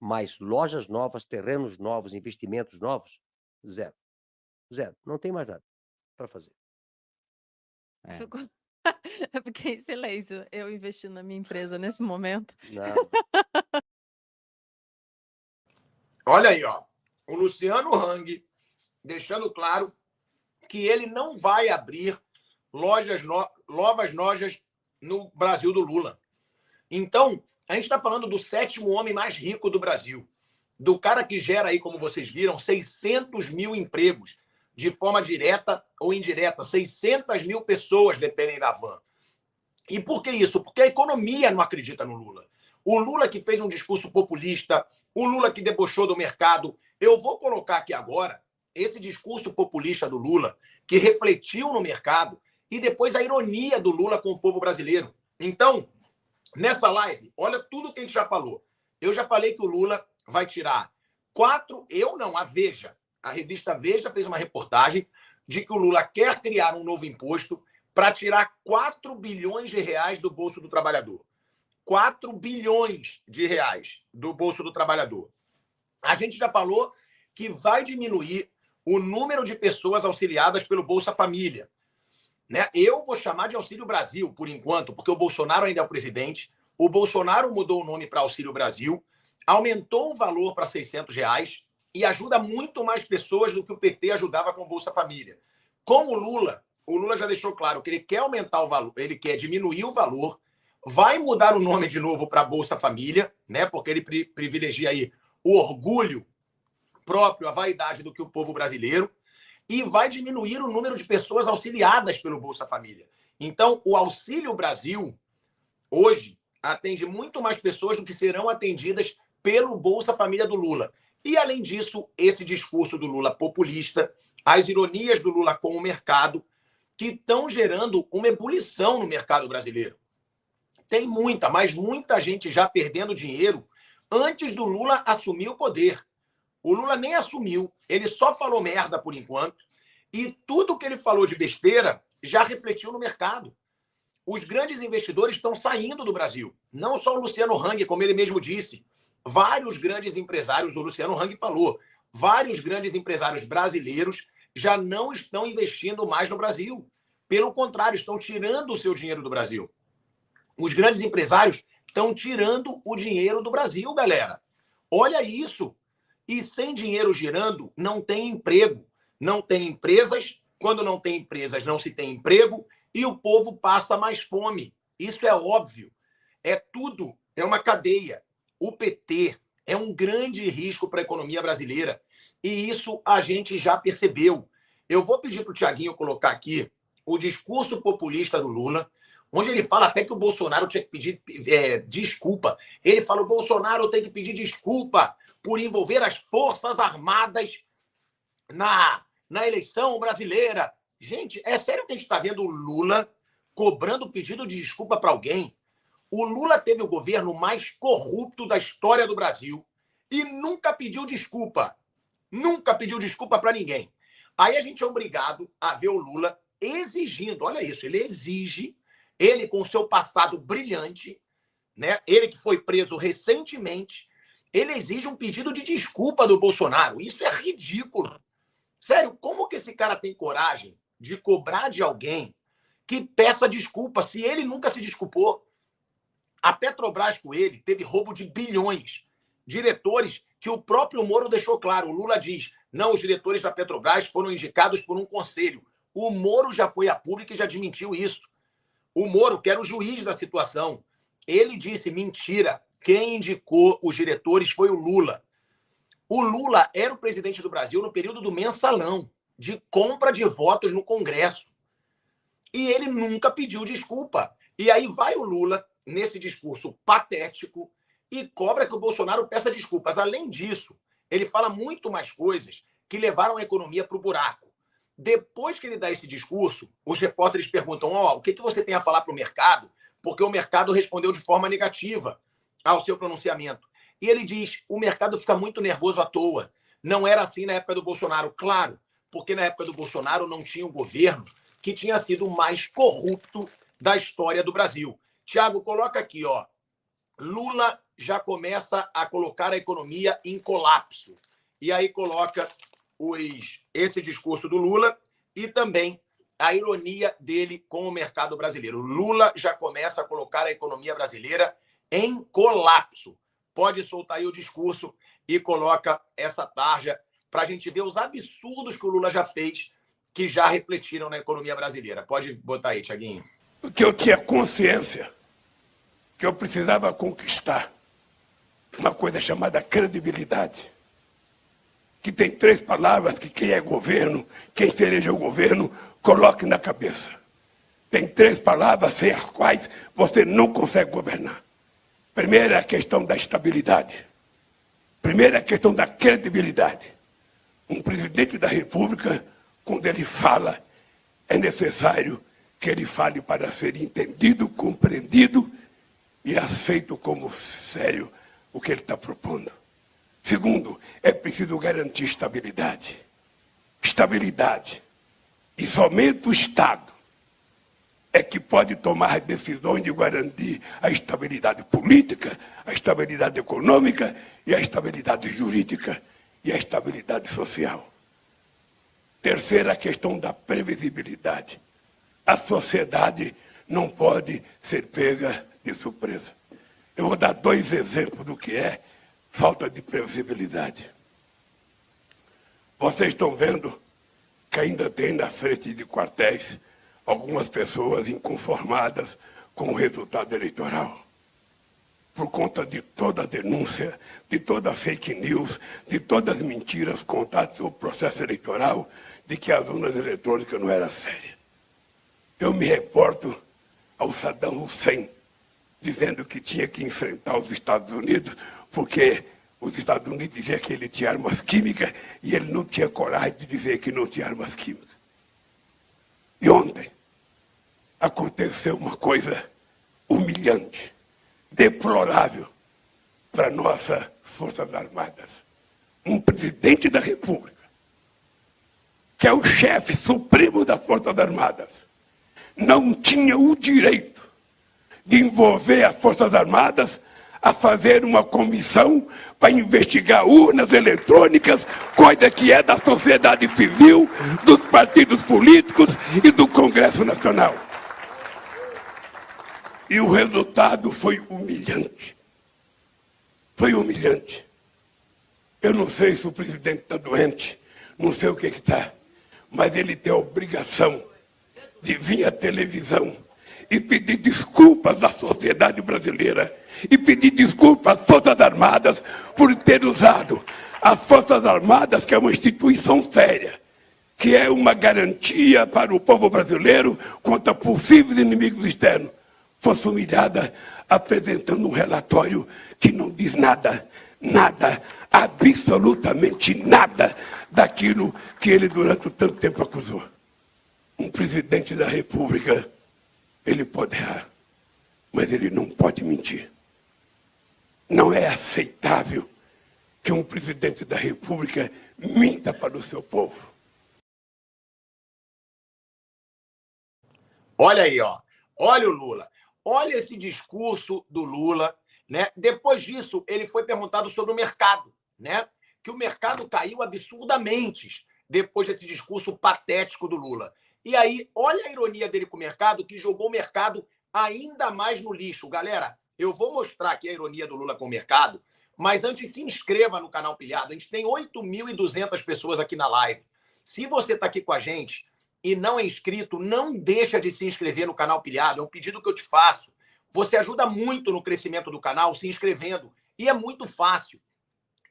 Speaker 3: Mas lojas novas, terrenos novos, investimentos novos, zero. Zero. Não tem mais nada para fazer.
Speaker 4: Eu fiquei em silêncio, eu investindo na minha empresa nesse momento.
Speaker 3: Não.
Speaker 1: Olha aí, ó. O Luciano Hang deixando claro que ele não vai abrir novas lojas no Brasil do Lula. Então, a gente está falando do 7º homem mais rico do Brasil. Do cara que gera aí, como vocês viram, 600 mil empregos de forma direta ou indireta. 600 mil pessoas dependem da van. E por que isso? Porque a economia não acredita no Lula. O Lula que fez um discurso populista, o Lula que debochou do mercado. Eu vou colocar aqui agora esse discurso populista do Lula, que refletiu no mercado, e depois a ironia do Lula com o povo brasileiro. Então, nessa live, olha tudo que a gente já falou. Eu já falei que o Lula vai tirar 4... Eu não, a Veja. A revista Veja fez uma reportagem de que o Lula quer criar um novo imposto para tirar 4 bilhões de reais do bolso do trabalhador. 4 bilhões de reais do bolso do trabalhador. A gente já falou que vai diminuir o número de pessoas auxiliadas pelo Bolsa Família. Né? Eu vou chamar de Auxílio Brasil, por enquanto, porque o Bolsonaro ainda é o presidente. O Bolsonaro mudou o nome para Auxílio Brasil, aumentou o valor para R$600 e ajuda muito mais pessoas do que o PT ajudava com o Bolsa Família. Com o Lula já deixou claro que ele quer aumentar o valor, ele quer diminuir o valor, vai mudar o nome de novo para Bolsa Família, né? Porque ele privilegia aí o orgulho próprio, a vaidade do que o povo brasileiro, e vai diminuir o número de pessoas auxiliadas pelo Bolsa Família. Então, o Auxílio Brasil, hoje, atende muito mais pessoas do que serão atendidas pelo Bolsa Família do Lula. E, além disso, esse discurso do Lula populista, as ironias do Lula com o mercado, que estão gerando uma ebulição no mercado brasileiro. Tem mas muita gente já perdendo dinheiro antes do Lula assumir o poder. O Lula nem assumiu, ele só falou merda por enquanto, e tudo que ele falou de besteira já refletiu no mercado. Os grandes investidores estão saindo do Brasil. Não só o Luciano Hang, como ele mesmo disse. Vários grandes empresários, o Luciano Hang falou, vários grandes empresários brasileiros já não estão investindo mais no Brasil. Pelo contrário, estão tirando o seu dinheiro do Brasil. Os grandes empresários estão tirando o dinheiro do Brasil, galera. Olha isso. E sem dinheiro girando, não tem emprego. Não tem empresas. Quando não tem empresas, não se tem emprego. E o povo passa mais fome. Isso é óbvio. É tudo. É uma cadeia. O PT é um grande risco para a economia brasileira. E isso a gente já percebeu. Eu vou pedir para o Tiaguinho colocar aqui o discurso populista do Lula, onde ele fala até que o Bolsonaro tinha que pedir desculpa. Ele fala: o Bolsonaro tem que pedir desculpa por envolver as Forças Armadas na eleição brasileira. Gente, é sério que a gente está vendo o Lula cobrando pedido de desculpa para alguém? O Lula teve o governo mais corrupto da história do Brasil. e nunca pediu desculpa. Nunca pediu desculpa para ninguém. Aí a gente é obrigado a ver o Lula exigindo, olha isso, ele exige, ele com o seu passado brilhante, né? Ele que foi preso recentemente, ele exige um pedido de desculpa do Bolsonaro. Isso é ridículo. Sério, como que esse cara tem coragem de cobrar de alguém que peça desculpa se ele nunca se desculpou? A Petrobras com ele teve roubo de bilhões. Diretores que o próprio Moro deixou claro. O Lula diz, não, os diretores da Petrobras foram indicados por um conselho. O Moro já foi a público e já desmentiu isso. O Moro, que era o juiz da situação, ele disse, mentira, quem indicou os diretores foi o Lula. O Lula era o presidente do Brasil no período do mensalão, de compra de votos no Congresso. E ele nunca pediu desculpa. E aí vai o Lula, nesse discurso patético, e cobra que o Bolsonaro peça desculpas. Além disso, ele fala muito mais coisas que levaram a economia para o buraco. Depois que ele dá esse discurso, os repórteres perguntam, o que você tem a falar para o mercado? Porque o mercado respondeu de forma negativa ao seu pronunciamento. E ele diz, o mercado fica muito nervoso à toa. Não era assim na época do Bolsonaro. Claro, porque na época do Bolsonaro não tinha um governo que tinha sido o mais corrupto da história do Brasil. Tiago, coloca aqui, Lula já começa a colocar a economia em colapso. E aí coloca esse discurso do Lula e também a ironia dele com o mercado brasileiro. Lula já começa a colocar a economia brasileira em colapso. Pode soltar aí o discurso e coloca essa tarja para a gente ver os absurdos que o Lula já fez, que já refletiram na economia brasileira. Pode botar aí, Tiaguinho.
Speaker 5: Porque eu tinha consciência que eu precisava conquistar uma coisa chamada credibilidade, que tem 3 palavras que quem é governo, quem se eleger o governo, coloque na cabeça. Tem 3 palavras sem as quais você não consegue governar. Primeiro é a questão da estabilidade. Primeiro é a questão da credibilidade. Um presidente da República, quando ele fala, é necessário que ele fale para ser entendido, compreendido e aceito como sério o que ele está propondo. Segundo, é preciso garantir estabilidade. Estabilidade. E somente o Estado é que pode tomar decisões de garantir a estabilidade política, a estabilidade econômica e a estabilidade jurídica e a estabilidade social. Terceira, a questão da previsibilidade. A sociedade não pode ser pega de surpresa. Eu vou dar 2 exemplos do que é falta de previsibilidade. Vocês estão vendo que ainda tem na frente de quartéis algumas pessoas inconformadas com o resultado eleitoral. Por conta de toda a denúncia, de toda a fake news, de todas as mentiras contadas sobre o processo eleitoral, de que as urnas eletrônicas não eram sérias. Eu me reporto ao Saddam Hussein, dizendo que tinha que enfrentar os Estados Unidos, porque os Estados Unidos diziam que ele tinha armas químicas e ele não tinha coragem de dizer que não tinha armas químicas. E ontem aconteceu uma coisa humilhante, deplorável para nossas Forças Armadas. Um presidente da República, que é o chefe supremo das Forças Armadas, não tinha o direito de envolver as Forças Armadas a fazer uma comissão para investigar urnas eletrônicas, coisa que é da sociedade civil, dos partidos políticos e do Congresso Nacional. E o resultado foi humilhante. Foi humilhante. Eu não sei se o presidente está doente, não sei o que está, mas ele tem a obrigação de vir à televisão e pedir desculpas à sociedade brasileira e pedir desculpas às Forças Armadas por ter usado as Forças Armadas, que é uma instituição séria, que é uma garantia para o povo brasileiro contra possíveis inimigos externos, fosse humilhada apresentando um relatório que não diz nada, nada, absolutamente nada daquilo que ele durante tanto tempo acusou. Um presidente da República, ele pode errar, mas ele não pode mentir. Não é aceitável que um presidente da República minta para o seu povo?
Speaker 1: Olha aí, ó. Olha o Lula. Olha esse discurso do Lula, né? Depois disso, ele foi perguntado sobre o mercado, né? Que o mercado caiu absurdamente depois desse discurso patético do Lula. E aí, olha a ironia dele com o mercado, que jogou o mercado ainda mais no lixo. Galera, eu vou mostrar aqui a ironia do Lula com o mercado, mas antes se inscreva no canal Pilhado. A gente tem 8.200 pessoas aqui na live. Se você está aqui com a gente e não é inscrito, não deixa de se inscrever no canal Pilhado. É um pedido que eu te faço. Você ajuda muito no crescimento do canal se inscrevendo. E é muito fácil.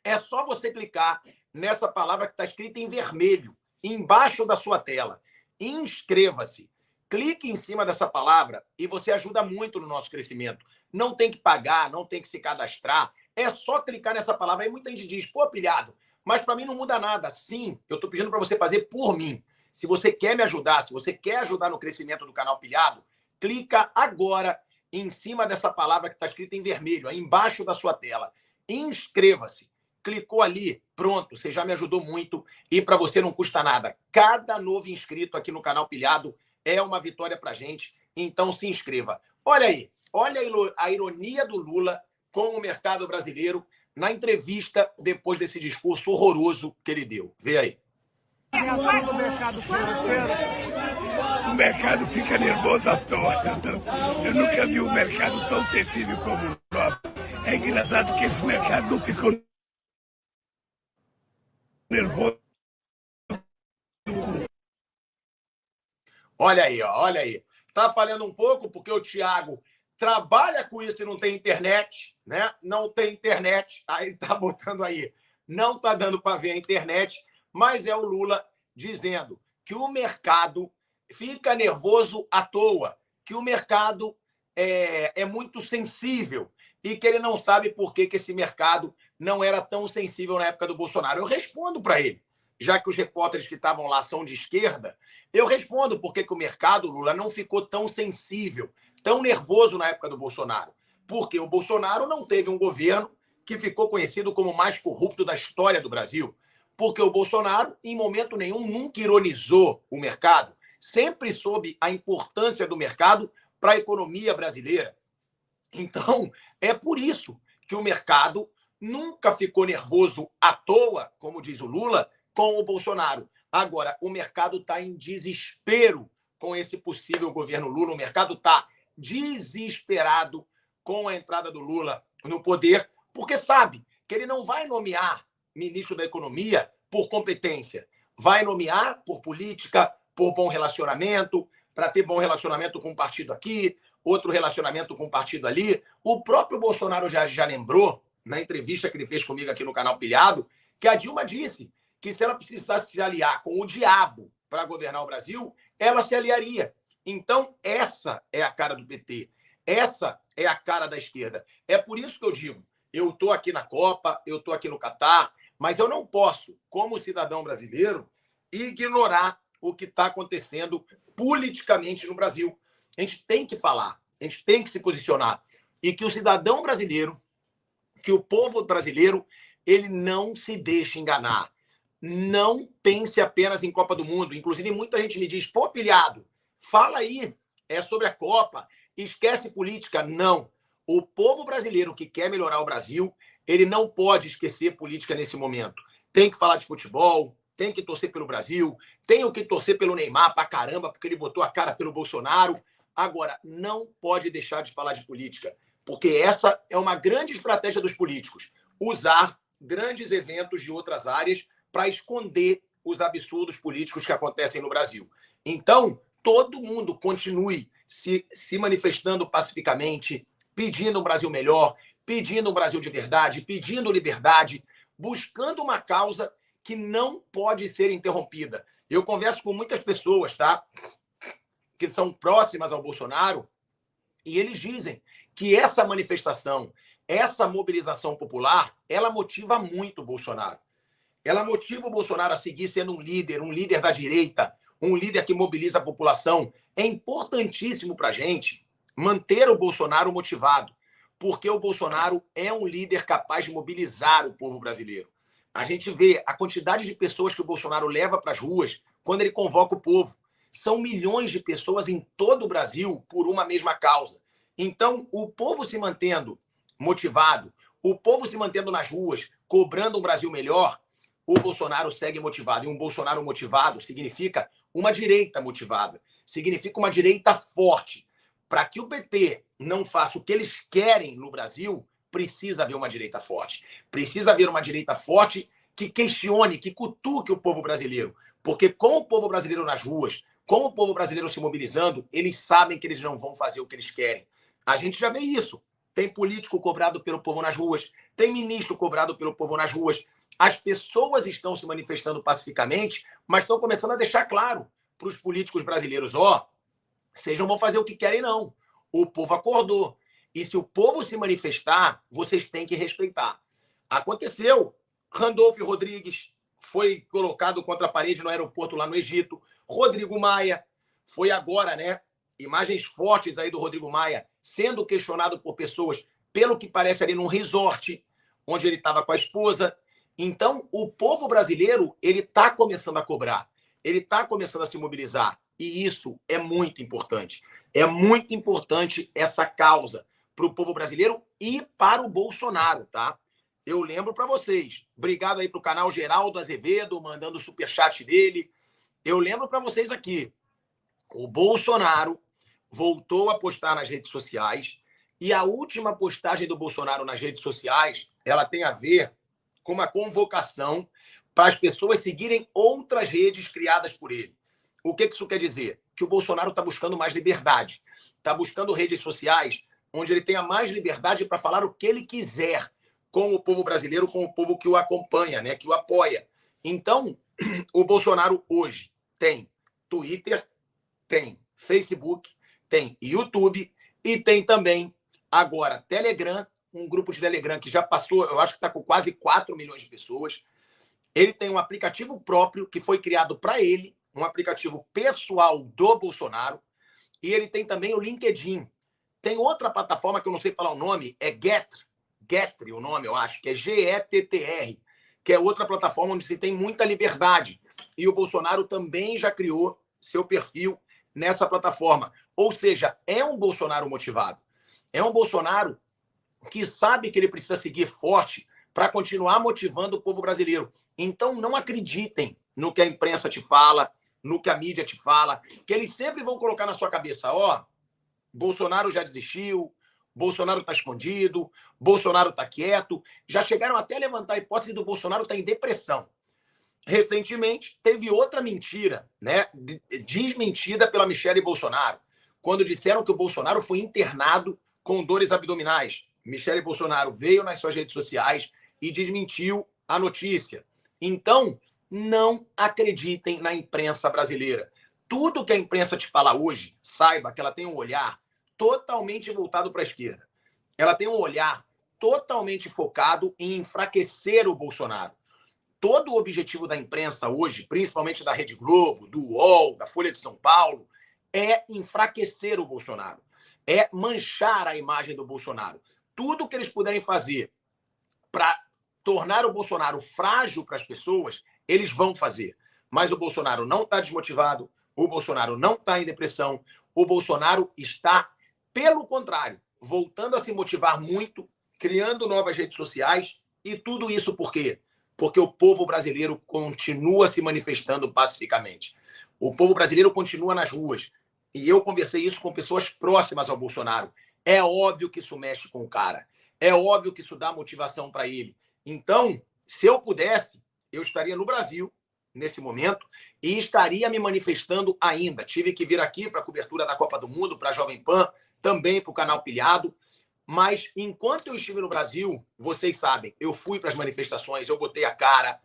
Speaker 1: É só você clicar nessa palavra que está escrita em vermelho, embaixo da sua tela. Inscreva-se. Clique em cima dessa palavra e você ajuda muito no nosso crescimento. Não tem que pagar, não tem que se cadastrar. É só clicar nessa palavra. Aí muita gente diz, pô, Pilhado, mas para mim não muda nada. Sim, eu estou pedindo para você fazer por mim. Se você quer me ajudar, se você quer ajudar no crescimento do canal Pilhado, clica agora em cima dessa palavra que está escrita em vermelho, aí embaixo da sua tela. Inscreva-se. Clicou ali, pronto, você já me ajudou muito e para você não custa nada. Cada novo inscrito aqui no canal Pilhado é uma vitória para a gente, então se inscreva. Olha aí, olha a ironia do Lula com o mercado brasileiro na entrevista depois desse discurso horroroso que ele deu. Vê aí.
Speaker 5: O mercado fica nervoso à toa. Eu nunca vi um mercado tão sensível como o nosso. É engraçado que esse mercado não ficou nervoso.
Speaker 1: Olha aí, ó, olha aí. Tá falhando um pouco porque o Thiago trabalha com isso e não tem internet, né? Não tem internet. Aí tá botando aí. Não tá dando para ver a internet, mas é o Lula dizendo que o mercado fica nervoso à toa, que o mercado é muito sensível e que ele não sabe por que esse mercado não era tão sensível na época do Bolsonaro. Eu respondo para ele, já que os repórteres que estavam lá são de esquerda, eu respondo por que o mercado, Lula, não ficou tão sensível, tão nervoso na época do Bolsonaro. Porque o Bolsonaro não teve um governo que ficou conhecido como o mais corrupto da história do Brasil. Porque o Bolsonaro, em momento nenhum, nunca ironizou o mercado, sempre soube a importância do mercado para a economia brasileira. Então, é por isso que o mercado nunca ficou nervoso à toa, como diz o Lula, com o Bolsonaro. Agora, o mercado está em desespero com esse possível governo Lula. O mercado está desesperado com a entrada do Lula no poder, porque sabe que ele não vai nomear ministro da Economia por competência. Vai nomear por política, por bom relacionamento, para ter bom relacionamento com um partido aqui, outro relacionamento com um partido ali. O próprio Bolsonaro já lembrou, na entrevista que ele fez comigo aqui no canal Pilhado, que a Dilma disse que se ela precisasse se aliar com o diabo para governar o Brasil, ela se aliaria. Então, essa é a cara do PT. Essa é a cara da esquerda. É por isso que eu digo, eu estou aqui na Copa, eu estou aqui no Catar, mas eu não posso, como cidadão brasileiro, ignorar o que está acontecendo politicamente no Brasil. A gente tem que falar, a gente tem que se posicionar. E que o cidadão brasileiro, que o povo brasileiro, ele não se deixe enganar. Não pense apenas em Copa do Mundo. Inclusive, muita gente me diz, pô, Pilhado, fala aí, é sobre a Copa, esquece política. Não. O povo brasileiro que quer melhorar o Brasil, ele não pode esquecer política nesse momento. Tem que falar de futebol, tem que torcer pelo Brasil, tem que torcer pelo Neymar pra caramba, porque ele botou a cara pelo Bolsonaro. Agora, não pode deixar de falar de política, porque essa é uma grande estratégia dos políticos, usar grandes eventos de outras áreas para esconder os absurdos políticos que acontecem no Brasil. Então, todo mundo continue se manifestando pacificamente, pedindo um Brasil melhor, pedindo um Brasil de verdade, pedindo liberdade, buscando uma causa que não pode ser interrompida. Eu converso com muitas pessoas, tá? Que são próximas ao Bolsonaro, e eles dizem que essa manifestação, essa mobilização popular, ela motiva muito o Bolsonaro. Ela motiva o Bolsonaro a seguir sendo um líder da direita, um líder que mobiliza a população. É importantíssimo para a gente manter o Bolsonaro motivado. porque o Bolsonaro é um líder capaz de mobilizar o povo brasileiro. A gente vê a quantidade de pessoas que o Bolsonaro leva para as ruas quando ele convoca o povo. São milhões de pessoas em todo o Brasil por uma mesma causa. Então, o povo se mantendo motivado, o povo se mantendo nas ruas, cobrando um Brasil melhor, o Bolsonaro segue motivado. E um Bolsonaro motivado significa uma direita motivada, significa uma direita forte. Para que o PT não faça o que eles querem no Brasil, precisa haver uma direita forte. Precisa haver uma direita forte que questione, que cutuque o povo brasileiro. Porque com o povo brasileiro nas ruas, com o povo brasileiro se mobilizando, eles sabem que eles não vão fazer o que eles querem. A gente já vê isso. Tem político cobrado pelo povo nas ruas, tem ministro cobrado pelo povo nas ruas. As pessoas estão se manifestando pacificamente, mas estão começando a deixar claro para os políticos brasileiros, vocês não vão fazer o que querem, não. O povo acordou. E se o povo se manifestar, vocês têm que respeitar. Aconteceu. Randolph Rodrigues foi colocado contra a parede no aeroporto lá no Egito. Rodrigo Maia foi agora, né? Imagens fortes aí do Rodrigo Maia sendo questionado por pessoas, pelo que parece ali num resort, onde ele estava com a esposa. Então, o povo brasileiro, ele está começando a cobrar. Ele está começando a se mobilizar. E isso é muito importante. É muito importante essa causa para o povo brasileiro e para o Bolsonaro, tá? Eu lembro para vocês. Obrigado aí para o canal Geraldo Azevedo, mandando o superchat dele. Eu lembro para vocês aqui. O Bolsonaro voltou a postar nas redes sociais e a última postagem do Bolsonaro nas redes sociais, ela tem a ver com uma convocação para as pessoas seguirem outras redes criadas por ele. O que isso quer dizer? Que o Bolsonaro está buscando mais liberdade. Está buscando redes sociais onde ele tenha mais liberdade para falar o que ele quiser com o povo brasileiro, com o povo que o acompanha, né, que o apoia. Então, o Bolsonaro hoje tem Twitter, tem Facebook, tem YouTube e tem também agora Telegram, um grupo de Telegram que já passou, eu acho que está com quase 4 milhões de pessoas. Ele tem um aplicativo próprio que foi criado para ele, um aplicativo pessoal do Bolsonaro, e ele tem também o LinkedIn. Tem outra plataforma que eu não sei falar o nome, é Gettr, o nome, eu acho, que é Gettr, que é outra plataforma onde se tem muita liberdade. E o Bolsonaro também já criou seu perfil nessa plataforma. Ou seja, é um Bolsonaro motivado. É um Bolsonaro que sabe que ele precisa seguir forte para continuar motivando o povo brasileiro. Então, não acreditem no que a imprensa te fala, no que a mídia te fala, que eles sempre vão colocar na sua cabeça, Bolsonaro já desistiu, Bolsonaro está escondido, Bolsonaro está quieto. Já chegaram até a levantar a hipótese do Bolsonaro estar em depressão. Recentemente, teve outra mentira, né, desmentida pela Michele Bolsonaro, quando disseram que o Bolsonaro foi internado com dores abdominais. Michele Bolsonaro veio nas suas redes sociais e desmentiu a notícia. Então, não acreditem na imprensa brasileira. Tudo que a imprensa te fala hoje, saiba que ela tem um olhar totalmente voltado para a esquerda. Ela tem um olhar totalmente focado em enfraquecer o Bolsonaro. Todo o objetivo da imprensa hoje, principalmente da Rede Globo, do UOL, da Folha de São Paulo, é enfraquecer o Bolsonaro, é manchar a imagem do Bolsonaro. Tudo que eles puderem fazer para tornar o Bolsonaro frágil para as pessoas, eles vão fazer. Mas o Bolsonaro não está desmotivado, o Bolsonaro não está em depressão, o Bolsonaro está, pelo contrário, voltando a se motivar muito, criando novas redes sociais, e tudo isso por quê? Porque o povo brasileiro continua se manifestando pacificamente. O povo brasileiro continua nas ruas. E eu conversei isso com pessoas próximas ao Bolsonaro. É óbvio que isso mexe com o cara. É óbvio que isso dá motivação para ele. Então, se eu pudesse, eu estaria no Brasil, nesse momento, e estaria me manifestando ainda. Tive que vir aqui para a cobertura da Copa do Mundo, para a Jovem Pan, também para o canal Pilhado. Mas, enquanto eu estive no Brasil, vocês sabem, eu fui para as manifestações, eu botei a cara,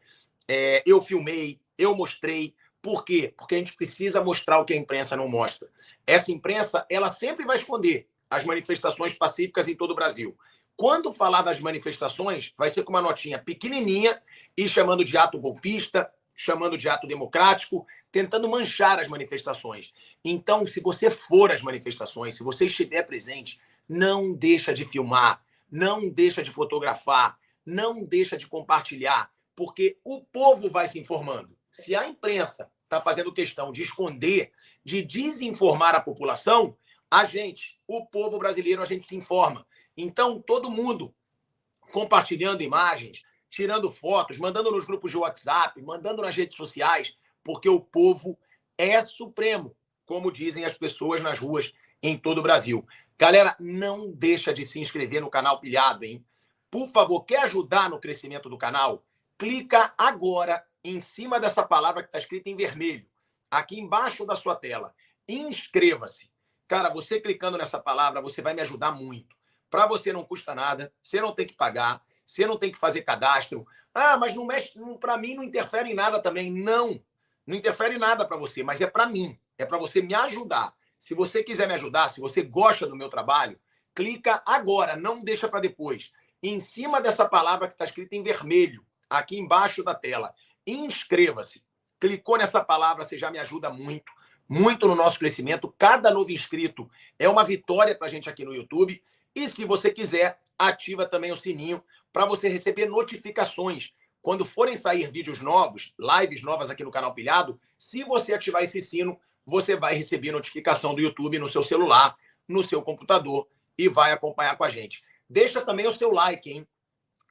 Speaker 1: eu filmei, eu mostrei. Por quê? Porque a gente precisa mostrar o que a imprensa não mostra. Essa imprensa, ela sempre vai esconder as manifestações pacíficas em todo o Brasil. Quando falar das manifestações, vai ser com uma notinha pequenininha e chamando de ato golpista, chamando de ato democrático, tentando manchar as manifestações. Então, se você for às manifestações, se você estiver presente, não deixa de filmar, não deixa de fotografar, não deixa de compartilhar, porque o povo vai se informando. Se a imprensa está fazendo questão de esconder, de desinformar a população, a gente, o povo brasileiro, a gente se informa. Então, todo mundo compartilhando imagens, tirando fotos, mandando nos grupos de WhatsApp, mandando nas redes sociais, porque o povo é supremo, como dizem as pessoas nas ruas em todo o Brasil. Galera, não deixa de se inscrever no canal Pilhado, hein? Por favor, quer ajudar no crescimento do canal? Clica agora em cima dessa palavra que está escrita em vermelho, aqui embaixo da sua tela. Inscreva-se. Cara, você clicando nessa palavra, você vai me ajudar muito. Para você não custa nada, você não tem que pagar, você não tem que fazer cadastro. Ah, mas não mexe, para mim não interfere em nada também. Não interfere em nada para você, mas é para mim. É para você me ajudar. Se você quiser me ajudar, se você gosta do meu trabalho, clica agora, não deixa para depois. Em cima dessa palavra que está escrita em vermelho, aqui embaixo da tela. Inscreva-se. Clicou nessa palavra, você já me ajuda muito, muito no nosso crescimento. Cada novo inscrito é uma vitória para a gente aqui no YouTube. E se você quiser, ativa também o sininho para você receber notificações. Quando forem sair vídeos novos, lives novas aqui no canal Pilhado, se você ativar esse sino, você vai receber notificação do YouTube no seu celular, no seu computador e vai acompanhar com a gente. Deixa também o seu like, hein?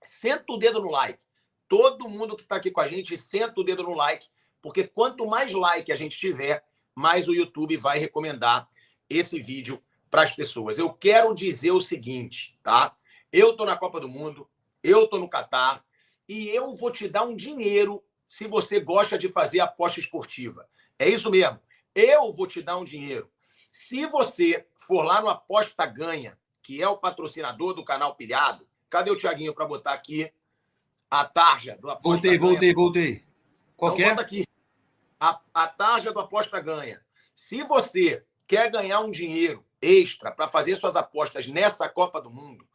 Speaker 1: Senta o dedo no like. Todo mundo que está aqui com a gente, senta o dedo no like, porque quanto mais like a gente tiver, mais o YouTube vai recomendar esse vídeo para as pessoas. Eu quero dizer o seguinte, tá? Eu estou na Copa do Mundo, eu estou no Catar e eu vou te dar um dinheiro se você gosta de fazer aposta esportiva. É isso mesmo. Eu vou te dar um dinheiro. Se você for lá no Aposta Ganha, que é o patrocinador do canal Pilhado, cadê o Thiaguinho para botar aqui a tarja do Aposta Ganha?
Speaker 6: Voltei. Qual que é?
Speaker 1: Bota aqui. A tarja do Aposta Ganha. Se você quer ganhar um dinheiro extra para fazer suas apostas nessa Copa do Mundo,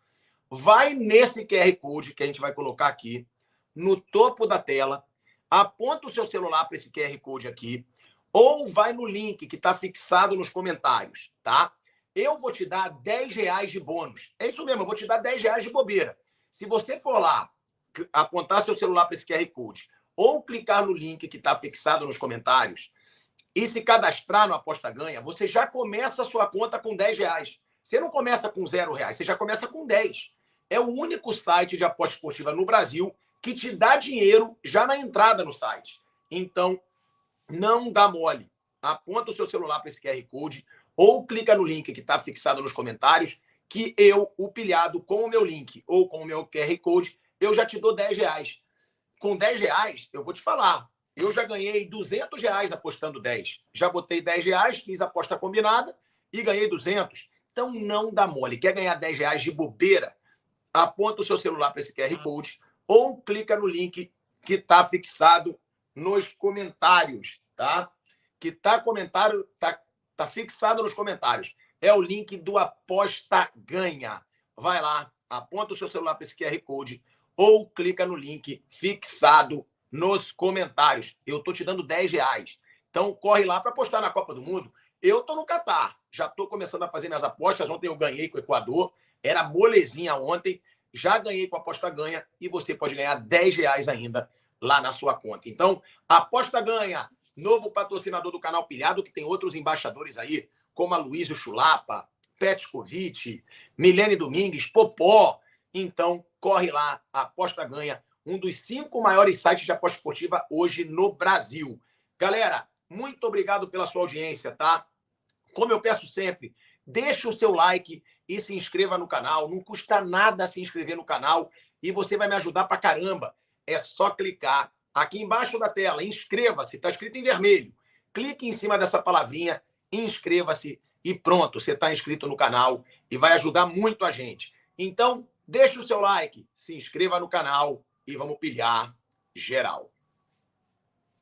Speaker 1: vai nesse QR Code que a gente vai colocar aqui, no topo da tela, aponta o seu celular para esse QR Code aqui, ou vai no link que está fixado nos comentários, tá? Eu vou te dar R$10 de bônus. É isso mesmo, eu vou te dar R$10 de bobeira. Se você for lá, apontar seu celular para esse QR Code, ou clicar no link que está fixado nos comentários, e se cadastrar no Aposta Ganha, você já começa a sua conta com R$10. Você não começa com R$0, você já começa com 10. É o único site de aposta esportiva no Brasil que te dá dinheiro já na entrada no site. Então, não dá mole. Aponta o seu celular para esse QR Code ou clica no link que está fixado nos comentários que eu, o Pilhado, com o meu link ou com o meu QR Code, eu já te dou R$10. Com R$10, eu vou te falar, eu já ganhei R$200 apostando 10. Já botei R$10, fiz a aposta combinada e ganhei 200. Então, não dá mole. Quer ganhar R$10 de bobeira? Aponta o seu celular para esse QR Code ou clica no link que está fixado nos comentários, tá? Que tá fixado nos comentários. É o link do Aposta Ganha. Vai lá, aponta o seu celular para esse QR Code ou clica no link fixado nos comentários. Eu tô te dando R$10. Então, corre lá para apostar na Copa do Mundo. Eu tô no Catar. Já tô começando a fazer minhas apostas. Ontem eu ganhei com o Equador. Era molezinha ontem. Já ganhei com a Aposta Ganha e você pode ganhar R$10 ainda lá na sua conta. Então, Aposta Ganha, novo patrocinador do canal Pilhado, que tem outros embaixadores aí, como a Luísio Chulapa, Petkovic, Milene Domingues, Popó. Então, corre lá, Aposta Ganha, um dos 5 maiores sites de aposta esportiva hoje no Brasil. Galera, muito obrigado pela sua audiência, tá? Como eu peço sempre, deixa o seu like e se inscreva no canal. Não custa nada se inscrever no canal e você vai me ajudar pra caramba. É só clicar aqui embaixo da tela, inscreva-se, está escrito em vermelho. Clique em cima dessa palavrinha, inscreva-se e pronto, você está inscrito no canal e vai ajudar muito a gente. Então, deixe o seu like, se inscreva no canal e vamos pilhar geral.